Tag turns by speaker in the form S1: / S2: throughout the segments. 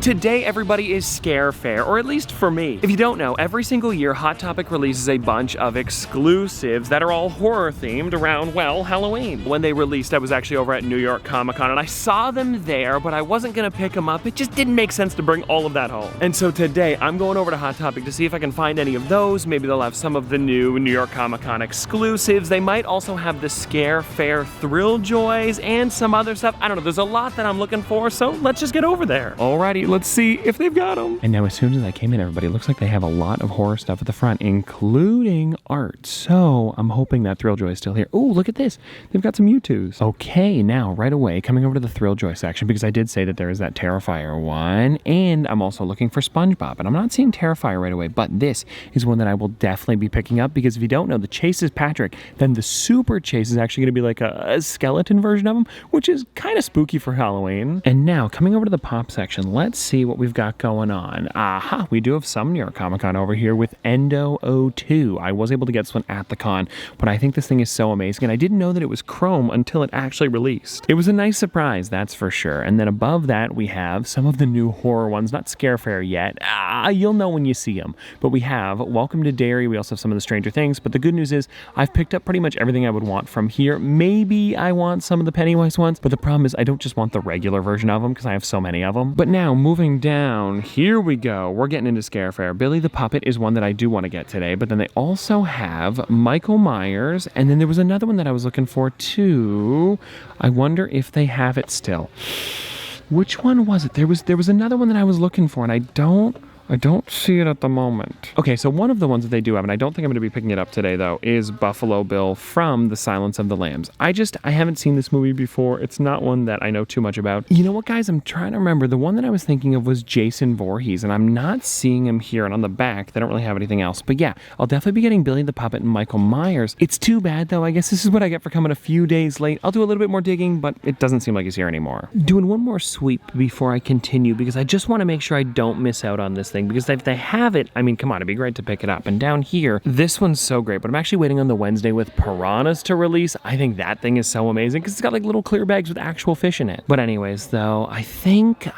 S1: Today, everybody, is Scare Fair, or at least for me. If you don't know, every single year, Hot Topic releases a bunch of exclusives that are all horror themed around, well, Halloween. When they released, I was actually over at New York Comic Con, and I saw them there, but I wasn't gonna pick them up. It just didn't make sense to bring all of that home. And so today, I'm going over to Hot Topic to see if I can find any of those. Maybe they'll have some of the new New York Comic Con exclusives. They might also have the Scare Fair Thrill Joys and some other stuff. I don't know, there's a lot that I'm looking for, so let's just get over there. Alrighty, let's see if they've got them. And now as soon as I came in, everybody, it looks like they have a lot of horror stuff at the front, including art. So I'm hoping that Thrill Joy is still here. Oh, look at this. They've got some Mewtwo's. Okay, now right away, coming over to the Thrill Joy section, because I did say that there is that Terrifier one, and I'm also looking for SpongeBob, and I'm not seeing Terrifier right away, but this is one that I will definitely be picking up, because if you don't know, the Chase is Patrick, then the Super Chase is actually going to be like a skeleton version of him, which is kind of spooky for Halloween. And now, coming over to the pop section, let's see what we've got going on. Aha, we do have some New York Comic Con over here with Endo 02. I was able to get this one at the con, but I think this thing is so amazing, and I didn't know that it was chrome until it actually released. It was a nice surprise, that's for sure. And then above that, we have some of the new horror ones, not Scare Fair yet. You'll know when you see them. But we have Welcome to Derry. We also have some of the Stranger Things, but the good news is I've picked up pretty much everything I would want from here. Maybe I want some of the Pennywise ones, but the problem is I don't just want the regular version of them because I have so many of them. But now, moving down, here we go. We're getting into Scare Fair. Billy the Puppet is one that I do want to get today, but then they also have Michael Myers, and then there was another one that I was looking for too. I wonder if they have it still. Which one was it? There was another one that I was looking for, and I don't see it at the moment. Okay, so one of the ones that they do have, and I don't think I'm going to be picking it up today, though, is Buffalo Bill from The Silence of the Lambs. I haven't seen this movie before. It's not one that I know too much about. You know what, guys? I'm trying to remember. The one that I was thinking of was Jason Voorhees, and I'm not seeing him here. And on the back, they don't really have anything else. But yeah, I'll definitely be getting Billy the Puppet and Michael Myers. It's too bad, though. I guess this is what I get for coming a few days late. I'll do a little bit more digging, but it doesn't seem like he's here anymore. Doing one more sweep before I continue, because I just want to make sure I don't miss out on this thing, because if they have it, I mean, come on, it'd be great to pick it up. And down here, this one's so great, but I'm actually waiting on the Wednesday with Piranhas to release. I think that thing is so amazing because it's got like little clear bags with actual fish in it. But anyways, though, I think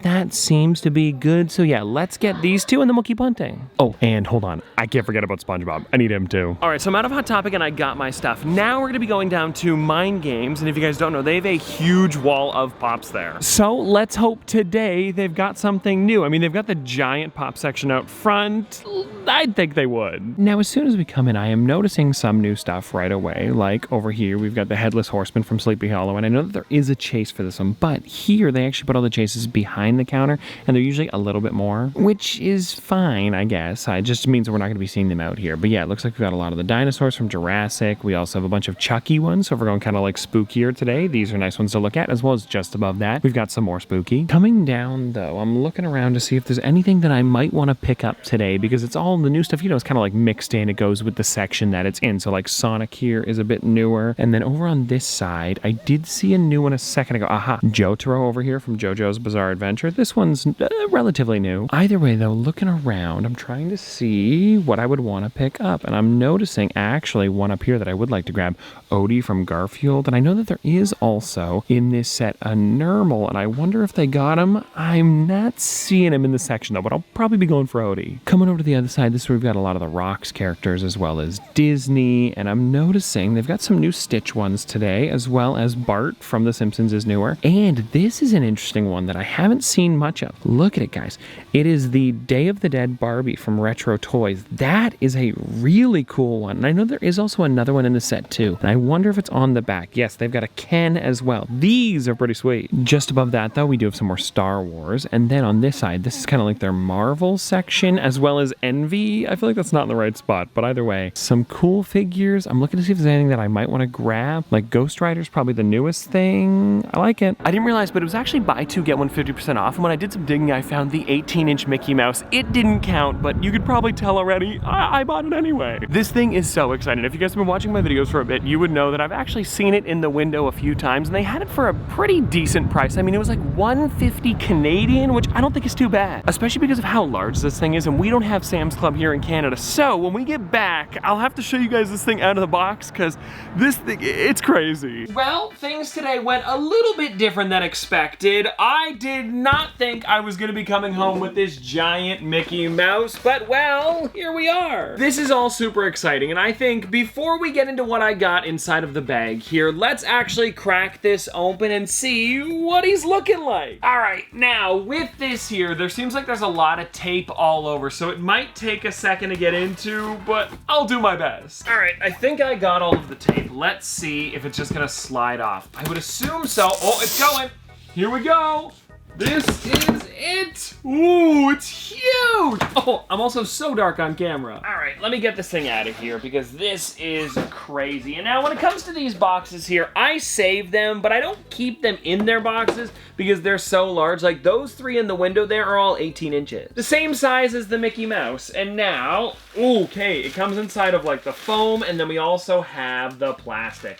S1: that seems to be good. So yeah, let's get these two and then we'll keep hunting. Oh, and hold on, I can't forget about SpongeBob. I need him too. All right, so I'm out of Hot Topic and I got my stuff. Now we're gonna be going down to Mind Games, and if you guys don't know, they have a huge wall of pops there. So let's hope today they've got something new. I mean, they've got the giant pop section out front. I'd think they would. Now, as soon as we come in, I am noticing some new stuff right away. Like over here, we've got the Headless Horseman from Sleepy Hollow, and I know that there is a chase for this one, but here they actually put all the chases behind the counter, and they're usually a little bit more, which is fine, I guess. It just means that we're not going to be seeing them out here. But yeah, it looks like we've got a lot of the dinosaurs from Jurassic. We also have a bunch of Chucky ones, so if we're going kind of like spookier today, these are nice ones to look at, as well as just above that, we've got some more spooky. Coming down, though, I'm looking around to see if there's anything that I might want to pick up today, because it's all the new stuff, you know, it's kind of like mixed in. It goes with the section that it's in. So like Sonic here is a bit newer. And then over on this side, I did see a new one a second ago. Aha, Jotaro over here from JoJo's Bizarre Adventure. This one's relatively new. Either way, though, looking around, I'm trying to see what I would want to pick up. And I'm noticing actually one up here that I would like to grab, Odie from Garfield. And I know that there is also in this set a Nermal, and I wonder if they got him. I'm not seeing him in the section though, but I'll probably be going for Odie. Coming over to the other side, this is where we've got a lot of the Rocks characters as well as Disney, and I'm noticing they've got some new Stitch ones today, as well as Bart from The Simpsons is newer. And this is an interesting one that I haven't seen much of. Look at it, guys. It is the Day of the Dead Barbie from Retro Toys. That is a really cool one. And I know there is also another one in the set too, and I wonder if it's on the back. Yes, they've got a Ken as well. These are pretty sweet. Just above that, though, we do have some more Star Wars. And then on this side, this is kind of like their Marvel section, as well as Envy. I feel like that's not in the right spot, but either way, some cool figures. I'm looking to see if there's anything that I might want to grab. Like Ghost Rider's probably the newest thing. I like it. I didn't realize, but it was actually buy two, get one 50% off. And when I did some digging, I found the 18-inch Mickey Mouse. It didn't count, but you could probably tell already. I bought it anyway. This thing is so exciting. If you guys have been watching my videos for a bit, you would know that I've actually seen it in the window a few times, and they had it for a pretty decent price. I mean, it was like $150 Canadian, which I don't think is too bad, especially because of how large this thing is, and we don't have Sam's Club here in Canada. So when we get back, I'll have to show you guys this thing out of the box, because this thing, it's crazy. Well, things today went a little bit different than expected. I did not think I was gonna be coming home with this giant Mickey Mouse, but well, here we are. This is all super exciting, and I think before we get into what I got inside of the bag here, let's actually crack this open and see what he's looking like. All right, now with this here, there seems like there's a lot of tape all over, so it might take a second to get into, but I'll do my best. All right, I think I got all of the tape. Let's see if it's just gonna slide off. I would assume so. Oh, it's going. Here we go. This is it. Ooh, it's huge. Oh, I'm also so dark on camera. All right, let me get this thing out of here because this is crazy. And now when it comes to these boxes here, I save them, but I don't keep them in their boxes because they're so large. Like those three in the window there are all 18 inches. The same size as the Mickey Mouse. And now, okay, it comes inside of like the foam, and then we also have the plastic.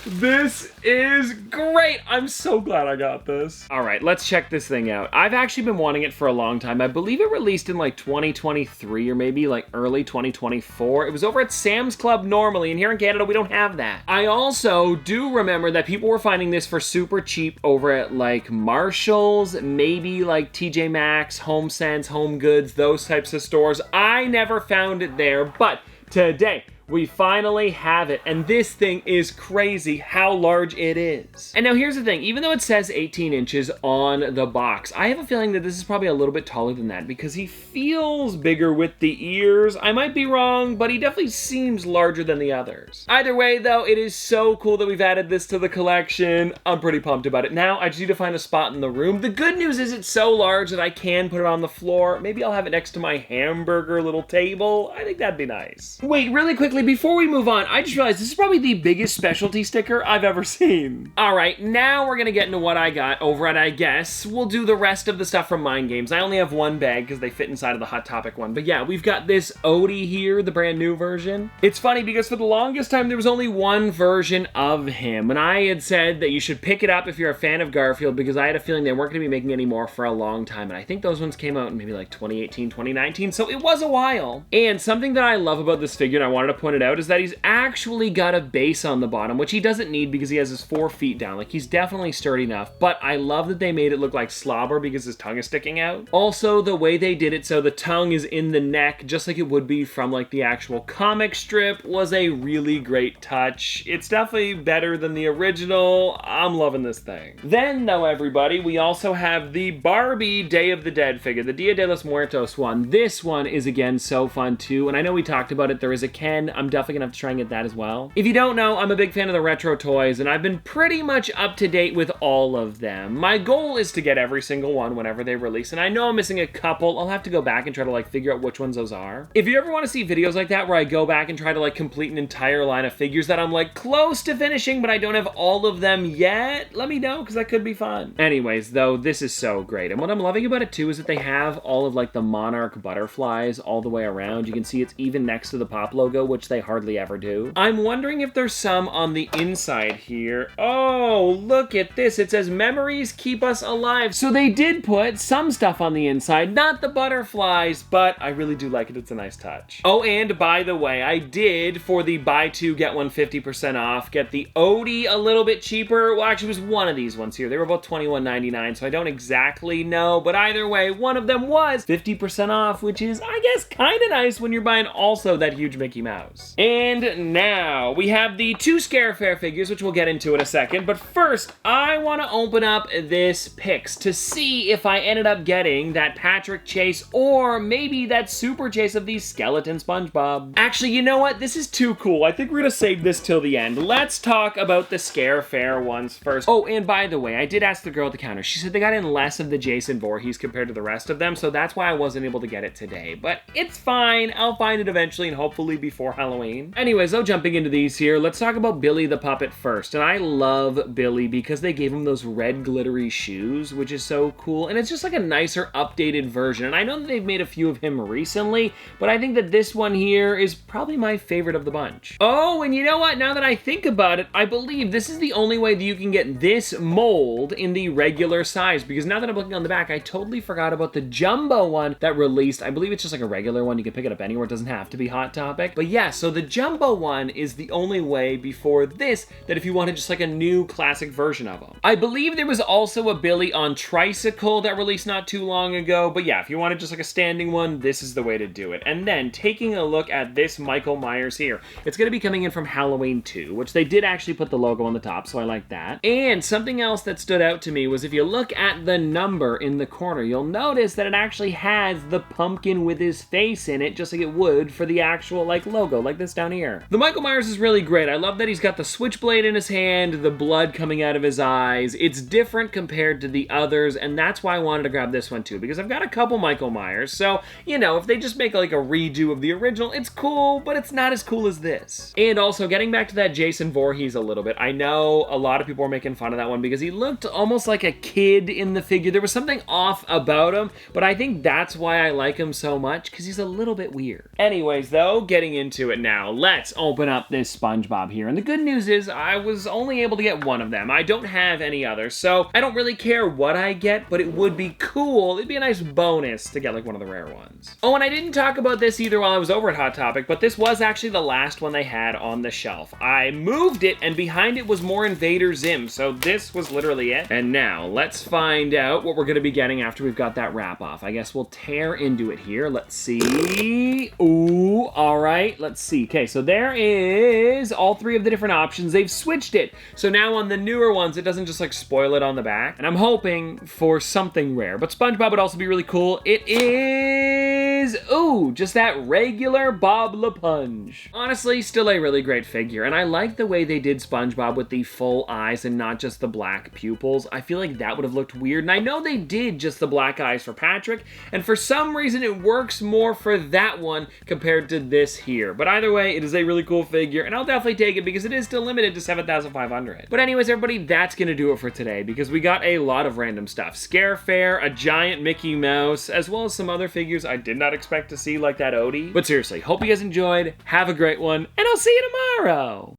S1: This is great. I'm so glad I got this. All right, let's check this thing out. I've actually been wanting it for a long time. I believe it released in like 2023 or maybe like early 2024. It was over at Sam's Club normally, and here in Canada, we don't have that. I also do remember that people were finding this for super cheap over at like Marshall's, maybe like TJ Maxx, HomeSense, Home Goods, those types of stores. I never found it there, but today, we finally have it, and this thing is crazy how large it is. And now here's the thing, even though it says 18 inches on the box, I have a feeling that this is probably a little bit taller than that because he feels bigger with the ears. I might be wrong, but he definitely seems larger than the others. Either way though, it is so cool that we've added this to the collection. I'm pretty pumped about it. Now I just need to find a spot in the room. The good news is it's so large that I can put it on the floor. Maybe I'll have it next to my hamburger little table. I think that'd be nice. Wait, really quickly, before we move on, I just realized this is probably the biggest specialty sticker I've ever seen. All right, now we're gonna get into what I got over at I Guess. We'll do the rest of the stuff from Mind Games. I only have one bag because they fit inside of the Hot Topic one. But yeah, we've got this Odie here, the brand new version. It's funny because for the longest time, there was only one version of him. And I had said that you should pick it up if you're a fan of Garfield because I had a feeling they weren't gonna be making any more for a long time. And I think those ones came out in maybe like 2018, 2019. So it was a while. And something that I love about this figure, and I wanted to point it out, is that he's actually got a base on the bottom, which he doesn't need because he has his 4 feet down. Like, he's definitely sturdy enough, but I love that they made it look like slobber because his tongue is sticking out. Also, the way they did it so the tongue is in the neck, just like it would be from like the actual comic strip, was a really great touch. It's definitely better than the original. I'm loving this thing. Then, though, everybody, we also have the Barbie Day of the Dead figure, the Dia de los Muertos one. This one is, again, so fun, too, and I know we talked about it. There is a Ken. I'm definitely gonna have to try and get that as well. If you don't know, I'm a big fan of the retro toys, and I've been pretty much up to date with all of them. My goal is to get every single one whenever they release, and I know I'm missing a couple. I'll have to go back and try to like figure out which ones those are. If you ever want to see videos like that where I go back and try to like complete an entire line of figures that I'm like close to finishing, but I don't have all of them yet, let me know because that could be fun. Anyways, though, this is so great, and what I'm loving about it too is that they have all of like the Monarch butterflies all the way around. You can see it's even next to the Pop logo, which they hardly ever do. I'm wondering if there's some on the inside here. Oh, look at this. It says memories keep us alive. So they did put some stuff on the inside, not the butterflies, but I really do like it. It's a nice touch. Oh, and by the way, I did, for the buy two, get one 50% off, get the Odie a little bit cheaper. Well, actually, it was one of these ones here. They were both $21.99, so I don't exactly know, but either way, one of them was 50% off, which is, I guess, kind of nice when you're buying also that huge Mickey Mouse. And now we have the 2 Scare Fair figures, which we'll get into in a second, but first, I want to open up this Pix to see if I ended up getting that Patrick Chase or maybe that Super Chase of the Skeleton SpongeBob. Actually, you know what? This is too cool. I think we're gonna save this till the end. Let's talk about the Scare Fair ones first. Oh, and by the way, I did ask the girl at the counter. She said they got in less of the Jason Voorhees compared to the rest of them, so that's why I wasn't able to get it today. But it's fine. I'll find it eventually and hopefully before Halloween. Anyways, though, jumping into these here, let's talk about Billy the Puppet first. And I love Billy because they gave him those red glittery shoes, which is so cool. And it's just like a nicer, updated version. And I know that they've made a few of him recently, but I think that this one here is probably my favorite of the bunch. Oh, and you know what? Now that I think about it, I believe this is the only way that you can get this mold in the regular size, because now that I'm looking on the back, I totally forgot about the jumbo one that released. I believe it's just like a regular one. You can pick it up anywhere. It doesn't have to be Hot Topic. But yeah, so the jumbo one is the only way before this that if you wanted just like a new classic version of them. I believe there was also a Billy on Tricycle that released not too long ago. But yeah, if you wanted just like a standing one, this is the way to do it. And then taking a look at this Michael Myers here, it's going to be coming in from Halloween 2, which they did actually put the logo on the top, so I like that. And something else that stood out to me was if you look at the number in the corner, you'll notice that it actually has the pumpkin with his face in it, just like it would for the actual like logo, like this down here. The Michael Myers is really great. I love that he's got the switchblade in his hand, the blood coming out of his eyes. It's different compared to the others, and that's why I wanted to grab this one too, because I've got a couple Michael Myers, so, you know, if they just make like a redo of the original, it's cool, but it's not as cool as this. And also, getting back to that Jason Voorhees a little bit, I know a lot of people were making fun of that one because he looked almost like a kid in the figure. There was something off about him, but I think that's why I like him so much, because he's a little bit weird. Anyways, though, getting into it now, let's open up this SpongeBob here. And the good news is I was only able to get one of them. I don't have any others, so I don't really care what I get, but it would be cool. It'd be a nice bonus to get like one of the rare ones. Oh, and I didn't talk about this either while I was over at Hot Topic, but this was actually the last one they had on the shelf. I moved it, and behind it was more Invader Zim, so this was literally it. And now, let's find out what we're gonna be getting after we've got that wrap off. I guess we'll tear into it here. Let's see. Ooh, all right, let's see. Okay, so there is all three of the different options. They've switched it. So now on the newer ones, it doesn't just like spoil it on the back. And I'm hoping for something rare, but SpongeBob would also be really cool. It is, ooh, just that regular Bob LaPunge. Honestly, still a really great figure, and I like the way they did SpongeBob with the full eyes and not just the black pupils. I feel like that would have looked weird, and I know they did just the black eyes for Patrick, and for some reason it works more for that one compared to this here. But either way, it is a really cool figure, and I'll definitely take it because it is still limited to 7,500. But anyways, everybody, that's gonna do it for today because we got a lot of random stuff. Scare Fair, a giant Mickey Mouse, as well as some other figures I did not expect to see, like that Odie. But seriously, hope you guys enjoyed, have a great one, and I'll see you tomorrow!